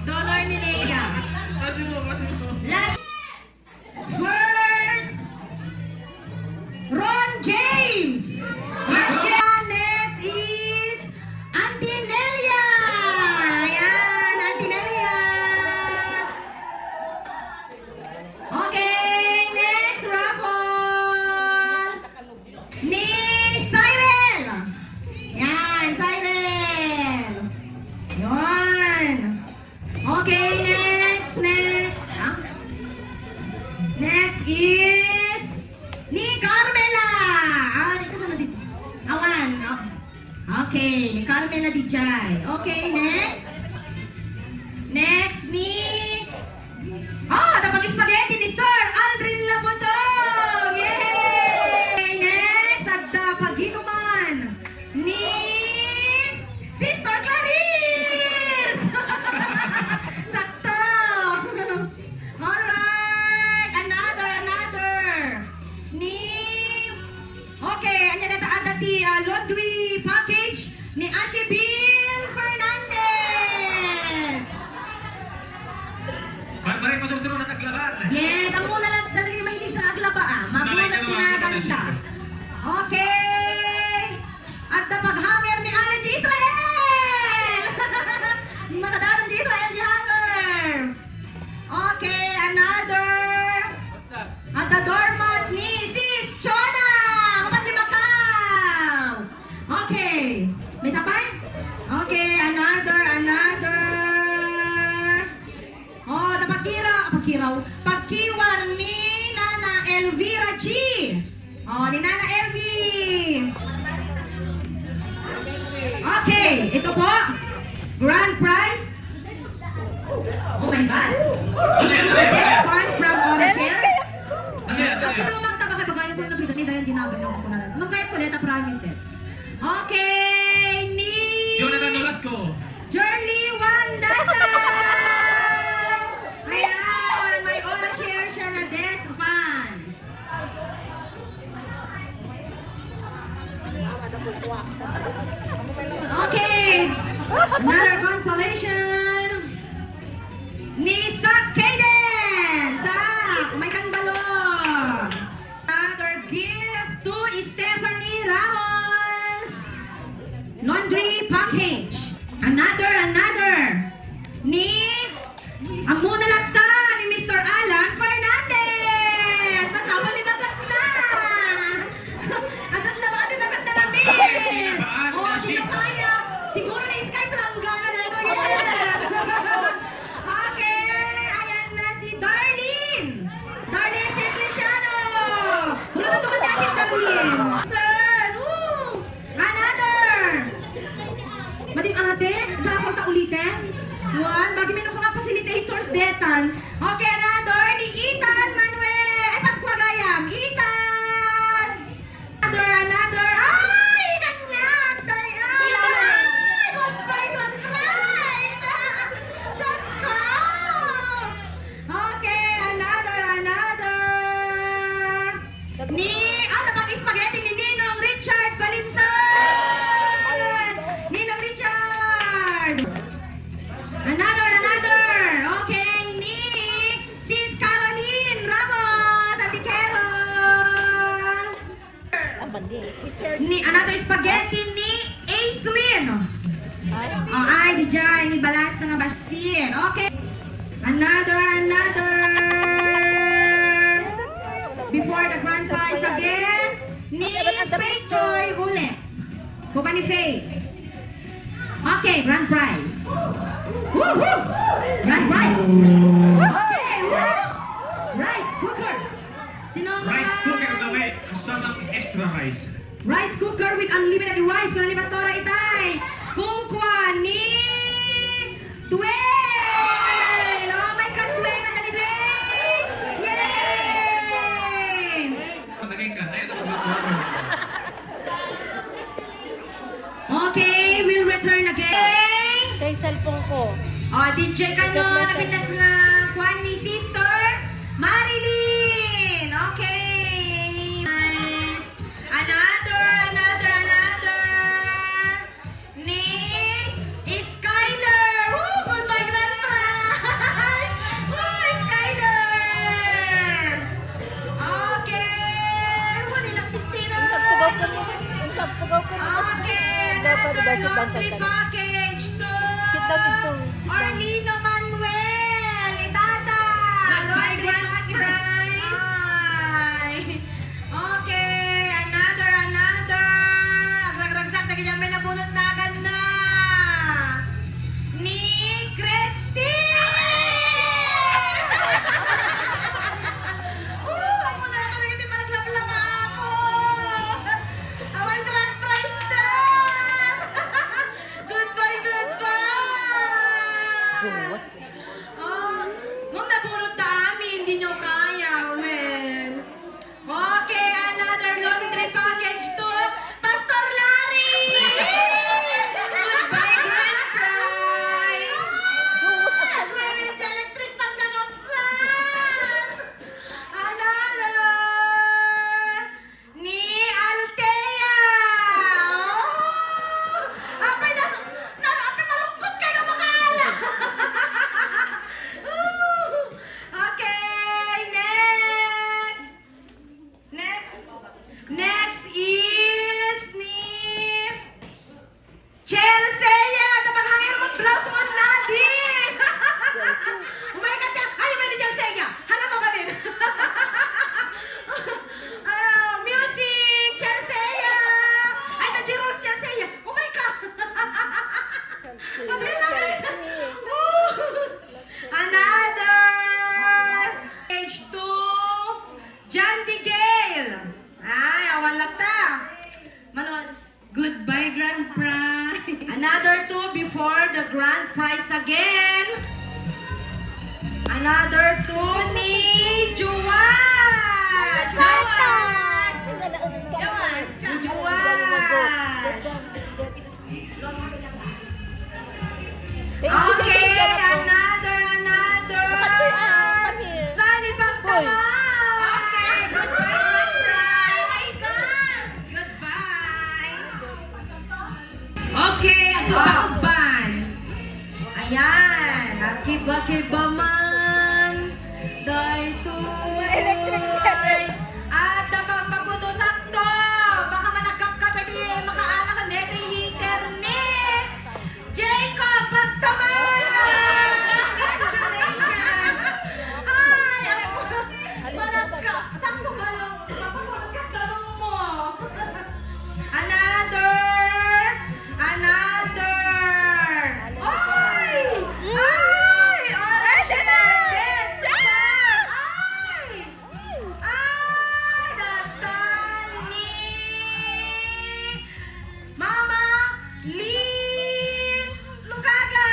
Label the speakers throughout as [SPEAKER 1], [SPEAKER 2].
[SPEAKER 1] Dollar ni Leia. Last. First. Ron James. Ron James. Next is Auntie Nelia. Ayan, Auntie Nelia. Okay, next raffle. Ni Cyril. Yan, Cyril. Yun. Okay, next. Next is ni Carmela. Kasama dito. Awan. Okay, ni Carmela Dijay. Okay, next. Next ni tapag-spaghetti ni Sir Aldrin Labutong. Yay! Next, at pag-inuman ni Sister Clarice. Sakto. Alright, another. Okay, anya na taadati laundry package ni Ashibil Fernandez.
[SPEAKER 2] Barbarin mo susunod at aglaban.
[SPEAKER 1] Yes, ang muna lang talaga mahilig sa aglaba Mabulat tinaganda. Okay. At pag-hammer ni Alan G. Israel. Nakadalang G. Israel G. Hammer. Okay, another. At the doormat ni Sis Chona. Kapatid Macau. Okay. May sapay? Okay, another. Oh, pagkiwar ni Nana Elvira G. Oh, ni Nana Elvi. Okay, ito po. Grand prize. Oh my God. This one from Orashare. Ito magtaba kay bagayo po na pinanida yung ginagawa ko na. Magkayat ko leta promises. Okay, ni
[SPEAKER 2] Jonathan Nolasco.
[SPEAKER 1] Journey Wandasa. Ayan, may Orashare siya na desk fan. Okay, another consolation. Ni Sak Kaden. Sak, may kangbalong. Another gift to Stephanie Ramos. Laundry package. Another. Ni ang muna lata ni Mr. Alan Fernandez. Masama ni Baganda. At ang laban ni Baganda namin. Oh, dito kaya. Siguro na Skype lang gana na ito. Okay, ayan na si Darlene. Darlene Simpliciano. Wala na tumatay si Darlene. Sir, another. Madim ate, bravo ta ulitin. One, bagi minum mga facilitators detan. Okay, another ni Ethan Manuel. Ay, Pascuagayam. Ethan. Another. Ay, nanyak. Ay, goodbye, prize. Just come. Okay, another. Ni, tapag-spaghetti ni Ninong Richard Balinsan. Ninong Richard. Another. Okay, ni Sis Caroline Ramos. Ate Carol. Ni another spaghetti ni Aislinn. Ay, di dyan. Ni balance nga basin. Okay. Another. Before the grand prize again, ni Faith Joy ulit. Kuha ni Faith. Okay, grand prize. Woo! Grand prize. Okay, rice cooker. Sino ang
[SPEAKER 2] Rice cooker na may kasamang extra rice.
[SPEAKER 1] rice cooker with unlimited rice. Kung ni Pastora Itay. Kukuha ni Dwayne. Oh my God, Dwayne. Naka ni Dwayne. Yay!
[SPEAKER 2] Patagay ka. Ayun ako
[SPEAKER 1] Okay, we'll return again.
[SPEAKER 3] Sa cellphone ko.
[SPEAKER 1] DJ ka no, napintas nga kuhan ni Sister Marilyn. Okay. Nice. Another. Ni Skyler. Woo! Goodbye, grand prize.
[SPEAKER 3] Orlino Manuel, itata.
[SPEAKER 1] Goodbye,
[SPEAKER 3] Laundry
[SPEAKER 1] grand
[SPEAKER 3] package.
[SPEAKER 1] prize.
[SPEAKER 3] Ay. Okay, another. Agragsak na kanyang may nabunot na na. Ni Christine! Ako na lang talaga din malaglablama ako. Awan grand prize na! Goodbye! Oh, nung nabunot na amin, hindi nyo kaya, men. Okay, another laundry package to Pastor Larry! Goodbye, grand prize! Marriage electric pang nakapsan! Another! Ni Altea! Oh! Apay, apay malungkot kayo makaala! Okay, next is ni Chelsea! Dapat hangin mo blouse mo nadi! Oh my God, ay, may ni Chelsea! Hanap mo balin! Music! Chelsea! Ay, na G-Rolls Chelsea! Oh my God! Mabilis! Another! Page 2, John D. Gale. Ay, awan lata. Manon,
[SPEAKER 1] Goodbye, grand prize.
[SPEAKER 3] another 2 before the grand prize again. Another 2 ni Juwas. Juwas. Ni Juwas. Okay, another. Sunny Pagtama. Okay, goodbye, grand prize. Goodbye.
[SPEAKER 1] Okay, ito pa uban.
[SPEAKER 3] Ayan, nakiba-kiba man. Daytoy.
[SPEAKER 4] Electric kettle.
[SPEAKER 3] At napagpaputo sakto. Baka managkap-kap, pwede makaala ka neto yung heater ni Jacob Pagtaman. Congratulations. Ay, managkap. Sakto ba lang? Managkap tanong mo. Another. Ay! Orange na best part! Ay! Datan ni Mama Lynn Lugaga!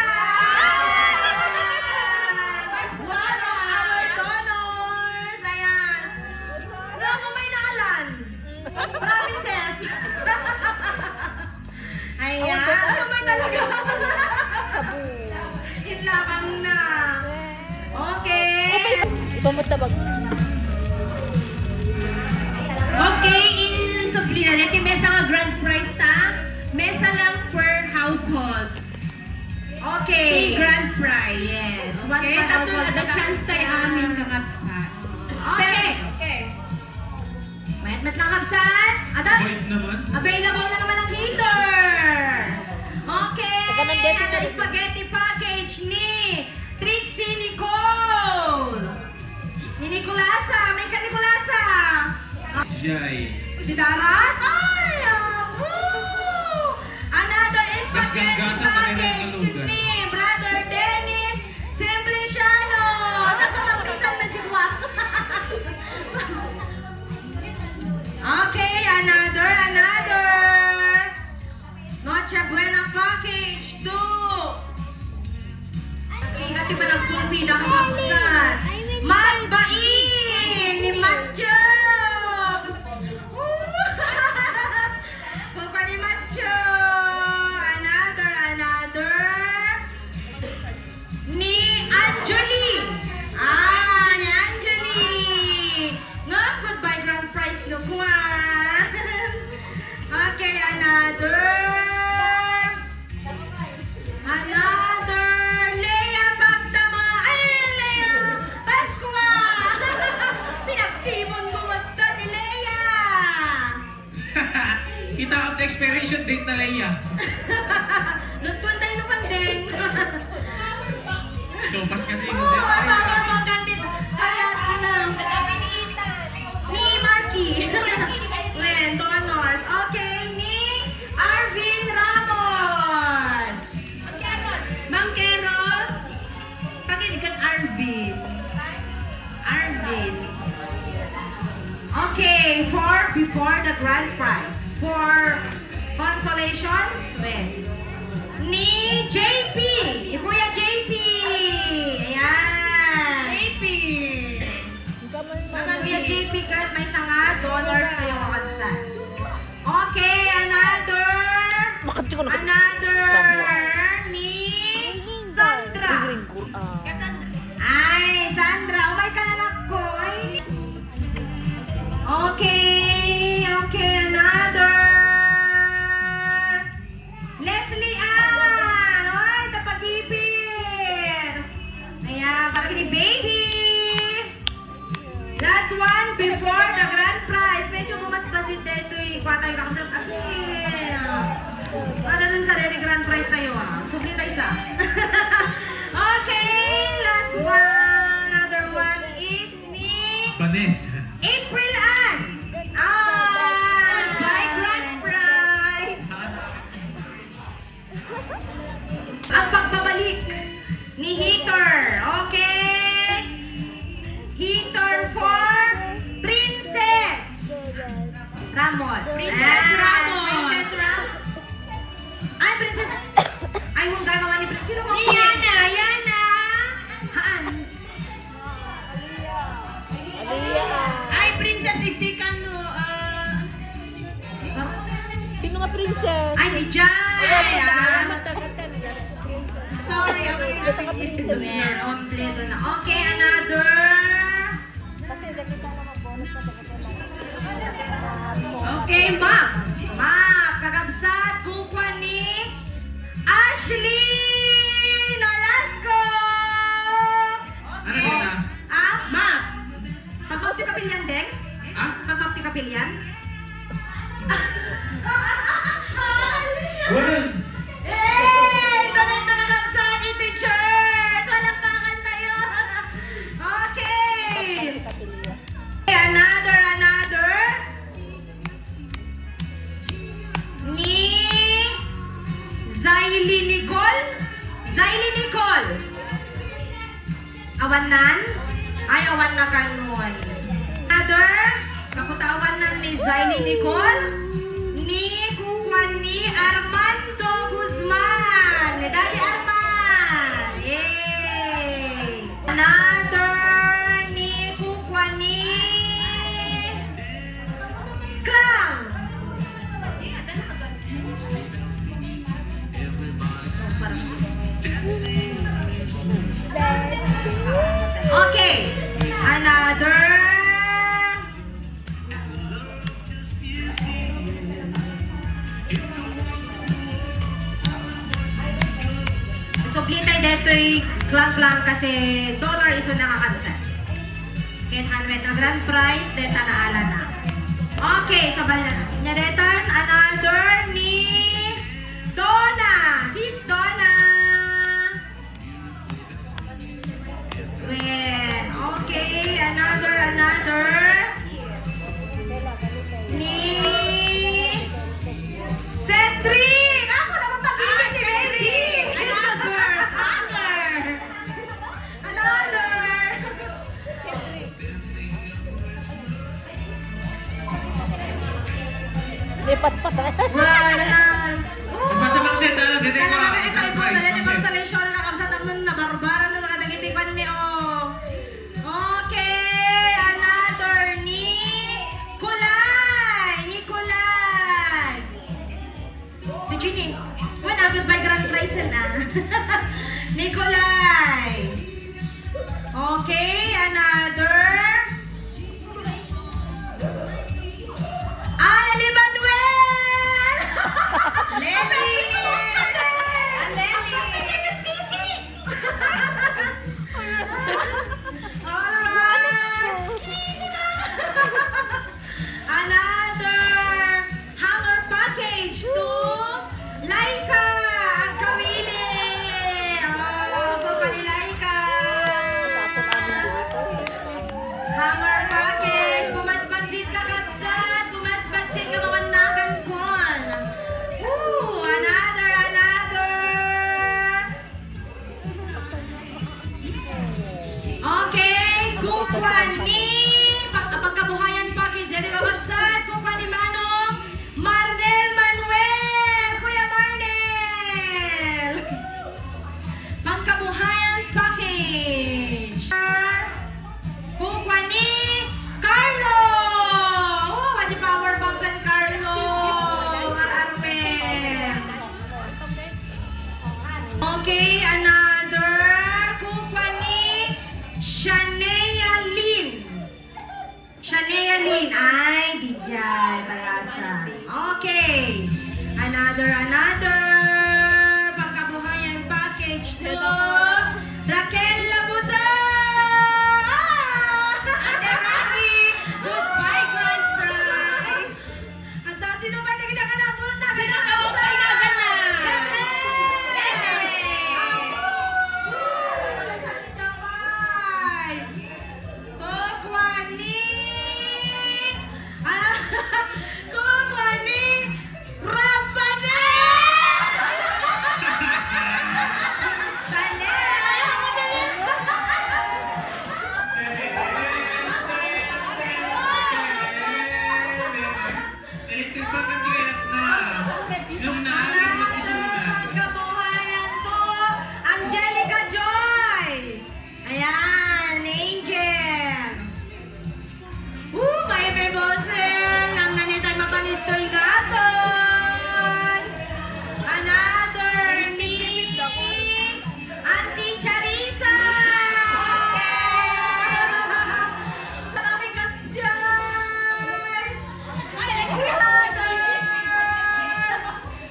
[SPEAKER 3] Mas one of our donors! Ayan! Ano ako may naalan? Promises! Ayan! Ano ba talaga? Inlabang na! Okay!
[SPEAKER 4] Iba mo tabag.
[SPEAKER 1] Okay, in Suplina, dito mesa nga grand prize ta. Mesa lang per household.
[SPEAKER 3] Okay!
[SPEAKER 1] Grand prize.
[SPEAKER 3] Yes, one
[SPEAKER 1] Okay,
[SPEAKER 3] per
[SPEAKER 1] tapos
[SPEAKER 3] household.
[SPEAKER 1] the chance tayo amin kakapsa.
[SPEAKER 3] Okay! Okay! Mayat-mat lang kapsan. Adan!
[SPEAKER 2] Wait naman.
[SPEAKER 3] Available na naman ang heater! Okay!
[SPEAKER 4] Taga ng debit na
[SPEAKER 3] Ano
[SPEAKER 4] rin.
[SPEAKER 3] spaghetti package ni Trixie Nicole! Ni Nicolasa! May ka Nicolasa!
[SPEAKER 2] Jai.
[SPEAKER 3] Didarat? Ay! Another
[SPEAKER 2] Mas
[SPEAKER 3] spaghetti
[SPEAKER 2] ganggasan na rin ang
[SPEAKER 3] package
[SPEAKER 2] kalugan.
[SPEAKER 3] ni Brother Dennis Simpliciano! Saan ka magpiksan na jiwa? Okay, another. Noche Buena package 2. Ingat yung nagsulpi na kakapsan. Matbain ni Matcho. Pupa ni Matcho. Another. Ni Anjali. Ni Anjali. Nga, goodbye grand prize no kuha. Okay, another. Leia Pagtama. Ay, Leia. Paskwa. Pinagtimon mo wagta ni Leia.
[SPEAKER 2] Kita ang expiration date na Leia.
[SPEAKER 3] Lutuan tayo naman din.
[SPEAKER 2] sopas kasi.
[SPEAKER 3] Oh, power mo ganit. Kaya lang. Ni Marky. Wen, donors. Okay, ni Arvin Ramos. Mang Carol. Pakinig kan Arvin. Arvin. Okay, before the grand prize. For consolations, Wen. Ni JP. Kuya JP. Ayan. JP. Mga Kuya JP girl, may sanga, donors na yung kakansan. Okay, another ni Sandra. Ay, Sandra, umay ka na ko. Ay. Okay, another. Leslie Ann. Ay, tapag-ipin. Ayan, para kini baby. Last one before the grand prize. Medyo bumasbasin dito eh. Patay ka kasi. Ganun sa rin grand prize tayo ah. Subli tayo isa. Okay, last one. Another one is ni
[SPEAKER 2] Vanessa.
[SPEAKER 3] April Ann. By grand prize. Ang pagbabalik ni Heater. Okay. Heater for Princess Ramos.
[SPEAKER 1] Princess Ramos.
[SPEAKER 3] Princess Ramos. Ay, Princess. Ay, huwag gagawa ni Princess. Sino mo?
[SPEAKER 1] Ni Yana. Yana.
[SPEAKER 3] Haan?
[SPEAKER 1] Ay, Princess Igdikano.
[SPEAKER 4] Sino nga princess?
[SPEAKER 3] Ay, ni Jai.
[SPEAKER 1] Sorry, ako yung
[SPEAKER 3] Ito yan. Kompleto na. Okay, another.
[SPEAKER 4] Kasi nakita naman bonus na
[SPEAKER 3] Okay, ma'am. Ma'am, kakabsat, kukwa ni Ashley Nolasco.
[SPEAKER 2] Ano yun ah?
[SPEAKER 3] Ah, ma'am. Pag-mapti kapilyan, Deng?
[SPEAKER 2] Ah?
[SPEAKER 3] Pag-mapti kapilyan?
[SPEAKER 2] Walang!
[SPEAKER 3] Ito na yung kakabsat, ito church. Walang pakan tayo. Okay. Another. Ni Zaily Nicole. Awanan? Ay, awan na kanon. Another. Kakutawan na ni Zaily Nicole. Ni kukuan ni Armando Guzman. Ni Daddy Arman. Yay! Another ni kukuan ni Clown. Okay. Another. Suplitay deto'y klang-klang kasi dollar iso nakakansel. Kaya hanmet na grand prize, deta na ala na. Okay, sabay na. Nyadetan, another ni Donna. Sis Donna. Well, okay, another. Ni Cedric. Ako naman pag-ibig ni Cedric. Another.
[SPEAKER 4] Lipat pa tayo.
[SPEAKER 3] Wala.
[SPEAKER 2] Magbasa bang siya talang dito ko?
[SPEAKER 3] Kailangan
[SPEAKER 2] Grand
[SPEAKER 3] ipay po,
[SPEAKER 2] prize,
[SPEAKER 3] dali
[SPEAKER 2] Ma'am
[SPEAKER 3] pang
[SPEAKER 2] Sel.
[SPEAKER 3] seleksyon na kamsa taman na barbara na nakatagitipan ni Okay, another ni Kulay. Eugenie, when agad by grand prize na. Nikolay. Okay, another. Anneli Manuel. ni pagkabuhayan package dali makagsad kuha ni Manong Marnel Manuel. Kuya Marnel. Pagkabuhayan package. Kuha ni Carlo. Oh, wadi power bank kan Carlo. Ararmen. Okay, another. Kuha ni Shania Lynn. Shania Lynn. Ay, Dijay. Balasan. Okay. Another. Pagkabuhayan package to Raquel Labuda. Ate Rocky. Goodbye, grand prize. Anta, sino ba nagkita ka na? Puro na. Sino ka mo pa inagana?
[SPEAKER 2] Electric bang ang tiyak na. Yung naaling na isunan.
[SPEAKER 3] Pagkabuhayan po, Angelica Joy. Ayan, Angel. May bosen. Nang nanitay mapanitoy gaton. Another ni Auntie Charissa. Marami kas dyan.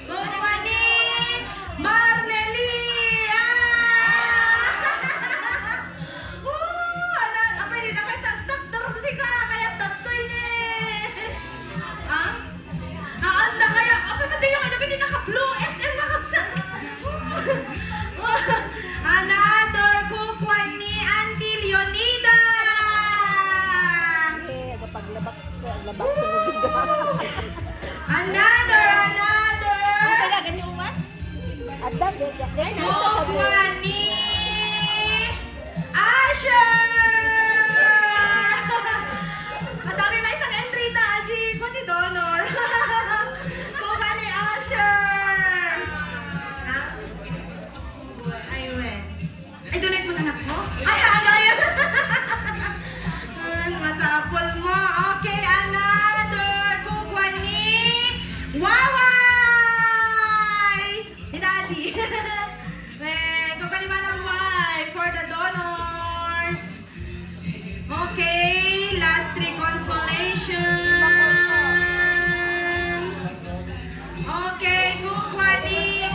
[SPEAKER 3] Good morning, Marnelia! Apa ini? Apa tak si ka? Kaya tatoy ni. Ha? Anda kaya? Apa ba tayo kaya hindi naka-blue SM makapsan? Another kukwa ni Auntie Leonida.
[SPEAKER 4] Paglabak sa nubig.
[SPEAKER 3] Another.
[SPEAKER 4] Kailangan yung umas? Ada,
[SPEAKER 3] Kukwa ni Asher! Madami may isang entry na, Aji. Kundi donor. Kukwa ni Asher! Ha? Ay, wait. Ay, donate mo na anak mo? Ay, yun. Masapol mo. Okay, another. Kukwa ni Waway! Ni Daddy. Kukwa ni Manang Wai for the donors. Okay, last three consolations. Okay, kukwa ni...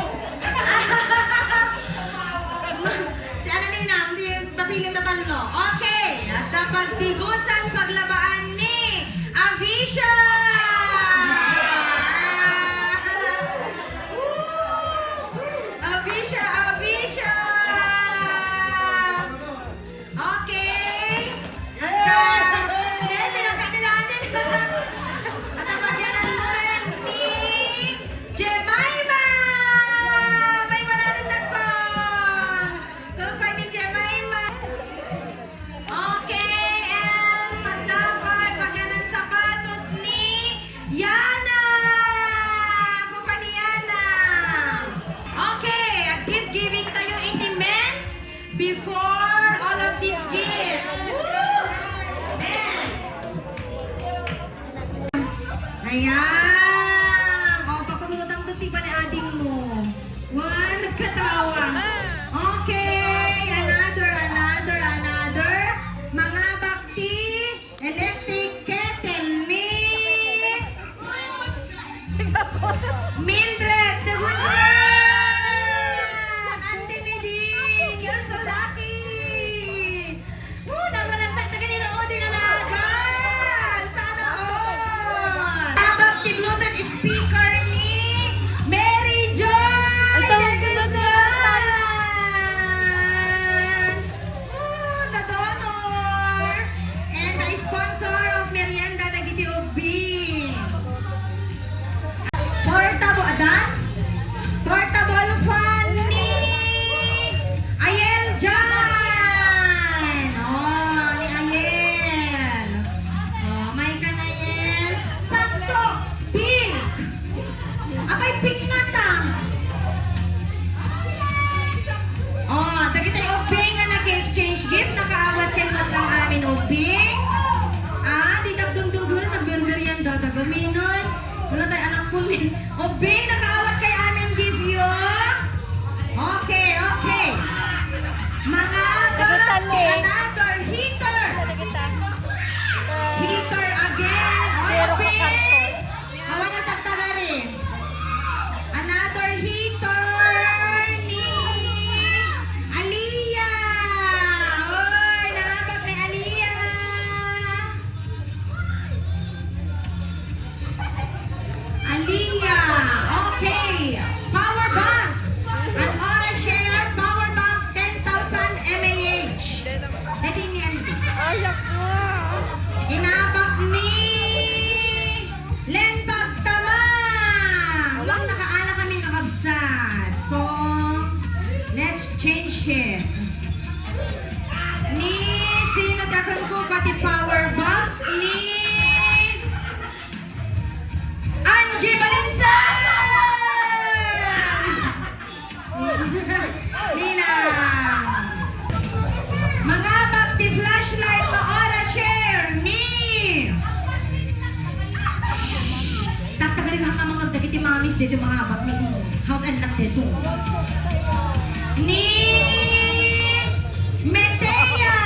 [SPEAKER 3] Si ano nina, hindi papilim na talo. Okay, at pagtigusan paglabaan ni Avisha! Avisha! Okay! Hindi, pinagkatilaan din. At ang pagyanan mo rin ni Jemima! May wala rin nagpong! Kung ni Jemima! Okay, and pagdapat, pagyanan sapatos ni Yana! Kung ni Yana! Okay, a gift giving tayo 80 mens before all of these gifts. Mens! Ayan! O, pagpapilutang tuti pa ni ading mo. One, nagkatawa. Okay, another. Mga bakti, electric kettle ni Mildred de Guzman! Auntie Meding, you're so lucky! Nagwalang sakta kanina, o, di na nagan! Sana all! Mga bakti blue Bing? Di nagdundungdun, nagberberyan daw, tagaminon. Wala tayo anak ko, Bing. O, Bing, nakaawat kay amin give you. Okay, okay. Mga
[SPEAKER 4] Nagutan
[SPEAKER 3] bag,
[SPEAKER 4] eh.
[SPEAKER 3] another heater. Heater again.
[SPEAKER 4] Zero ka
[SPEAKER 3] Bing.
[SPEAKER 4] karton.
[SPEAKER 3] Awa na tagtaga rin. Another heater ni Aliyah. Oy, nakabag ni Aliyah. Aliyah. Okay. Power bank. An Aura Share Power Bank 10,000 mAh. Dati ni Andy.
[SPEAKER 4] Ayak mo.
[SPEAKER 3] Inabak ni Len Pagtamang. Lang nakaala kami kakabsat. So, let's change it. Ni sino dakon ko pati power bank ni Angie Balinsan! Ninang! Mga bakti flashlight na Aura Share ni tatagarin ang mga magdagiti mamis dito mga abak ni house and lot dito ni Metea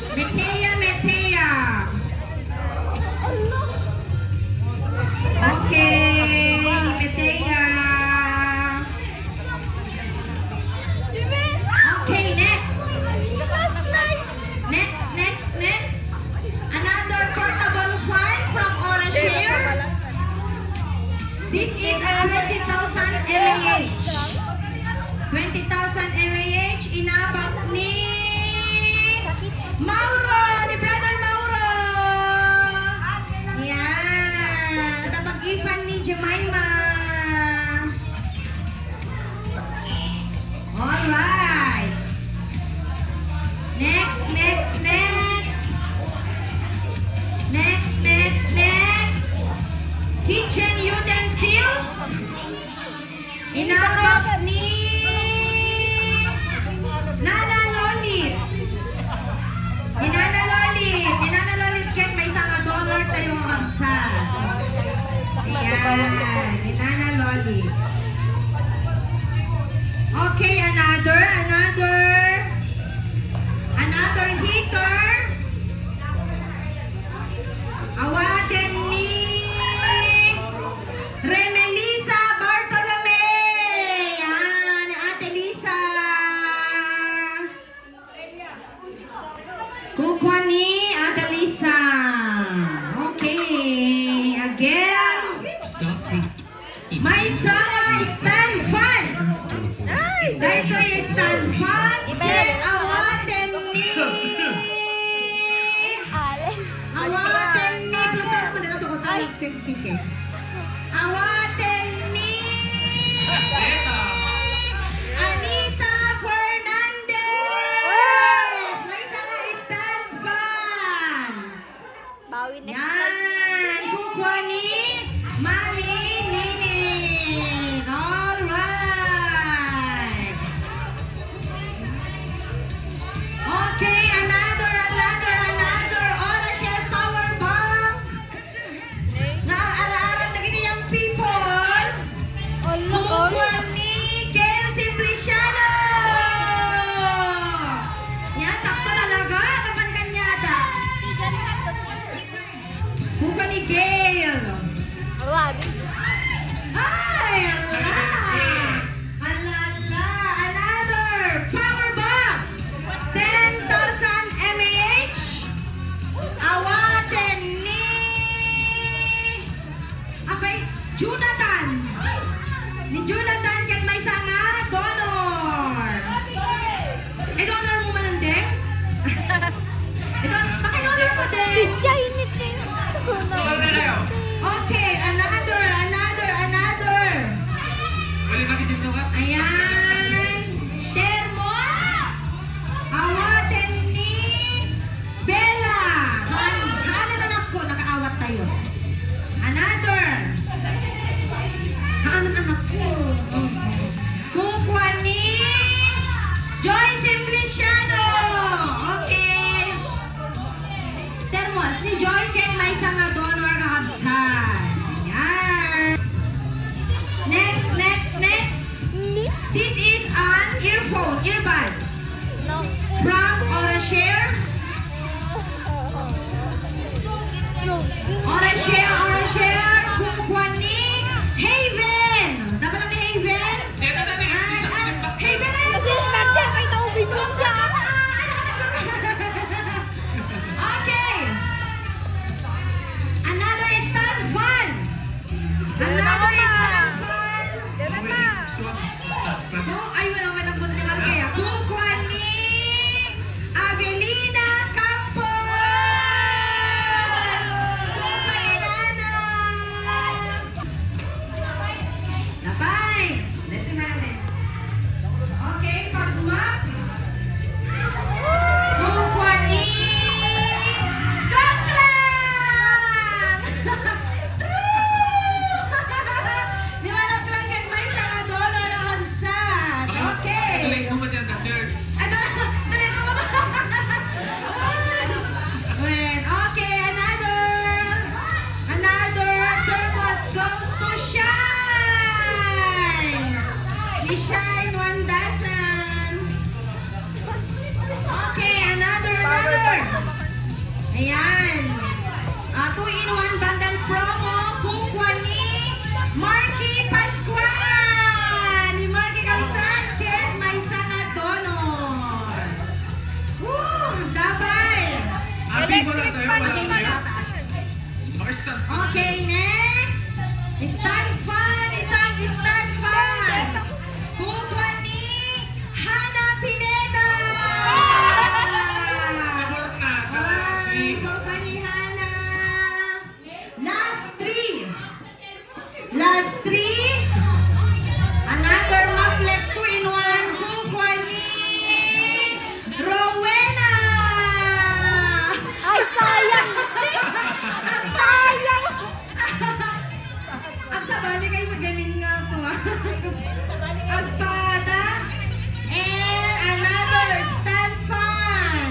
[SPEAKER 3] okay ni Metea okay next another portable fan from Aura Share. This is a 20,000 mAh. 20,000 mAh inabak ni Mauro, ni Brother Mauro. Yan, napag-ifan ni Jemima. Alright. Next. Kitchen utensils. Inabak ni Nana Lolit. Inana Lolit ket may isang dollar tayo maksa. Ayan, Inana Lolit. Okay, another heater. Awaten ni Remelisa Bartolome. Yan, Ate Lisa. Kukwa ni Ate Lisa. Okay, again.
[SPEAKER 2] Stop taking.
[SPEAKER 3] May sama stand fan. Dahil ko yung stand fan. Then awaten ni plus na ako na ito ko tayo 50k. Awaten ni Anita Fernandez. May sama stand fan.
[SPEAKER 4] Bawi next
[SPEAKER 3] Yan, kukwa ni Mami Nini. Alright. Okay, another Aura Share Power Bank. Na ara-arat na gini yung people. Kukwa ni Gail Simpliciano. Yan, sakto talaga. Kapan kanyada. Kukwa ni Gail. Ay, another power bank. 10,000 mAh. Awaten ni Jonathan. Ni Jonathan ket may sanga donor. Donor mo man ang deng? Donor mo deng.
[SPEAKER 2] Total na kayo.
[SPEAKER 3] Okay, another.
[SPEAKER 2] Wala mag-isip nyo ka?
[SPEAKER 3] Ayan. Thermos. Awaten ni Bella. Hanan anak ko, nakaawat tayo. Another. Hanan anak ko. Kukwa ni Joy Simpliciano. Okay.
[SPEAKER 1] Lord. Ayan. 2-in-1 bundle promo. Kukwa ni Marky Pascual. Ni Marky Calzan. Ket may sanga donor. Woo! Dabay.
[SPEAKER 2] Abi, wala sa'yo, wala sa'yo. Pakistan.
[SPEAKER 1] Okay, next. Stand fan. Isang stand fan. Kukwa ni Hana Pineda.
[SPEAKER 2] Nabor na.
[SPEAKER 1] Ay, kukwa ni Hana. Last three. Last three. Another Maflex 2-in-1. Kukwa ni Rowena.
[SPEAKER 4] Ay, sayang! Sayang!
[SPEAKER 1] Ang sabali kayo magaling nga ako. Agpada. And another stand fan.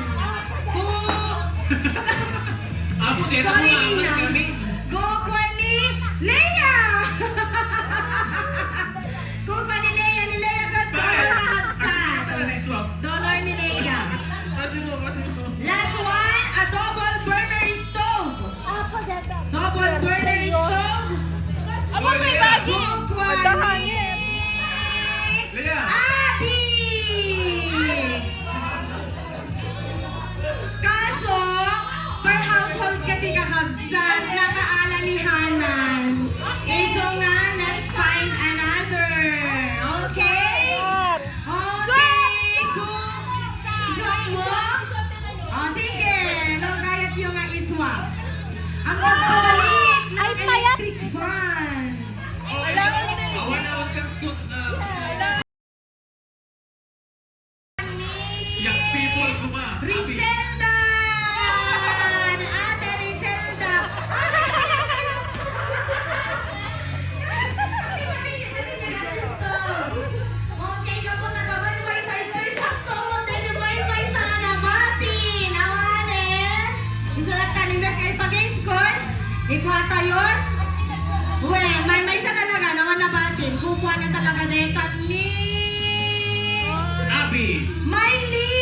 [SPEAKER 2] Abo, dito
[SPEAKER 1] Sorry,
[SPEAKER 2] mo
[SPEAKER 1] Nina.
[SPEAKER 2] kami.
[SPEAKER 1] Kukwa ni Leia. Kukwa ni Leia. Ni Leia ka
[SPEAKER 2] Bakit?
[SPEAKER 1] kakabsan.
[SPEAKER 2] Ano na swap?
[SPEAKER 1] Donor ni Leia.
[SPEAKER 2] Kasi mo.
[SPEAKER 1] Last one, a double burner stove.
[SPEAKER 4] Ako, dada.
[SPEAKER 1] Double burner stove.
[SPEAKER 4] Aba, may bagi!
[SPEAKER 1] Kukwa
[SPEAKER 4] Madahangin!
[SPEAKER 1] ni
[SPEAKER 2] Lea.
[SPEAKER 1] Abi! Kaso, per household kasi kakabsat, nakaala ni Hanan. Okay, so nga, let's find another. Okay? Okay, kung swap mo, sige, nung kayat yung nga iswap. Ang pagpapalit ng
[SPEAKER 4] Ay, payat.
[SPEAKER 1] electric fan.
[SPEAKER 2] Awan na huwag kang scoot na. Young people, kuma. Abi.
[SPEAKER 1] Rizelda! Ate Rizelda! Okay, kapag nagabay sa ito, sakto mo, tayo may sa kanabatin. Awanin. Gusto lang tanimbes kayo pag-games ko? Ikwata yun? Uwe, may sa talaga, naman nabatin. Kukuha na talaga dito ni...
[SPEAKER 2] Abi.
[SPEAKER 1] Miley!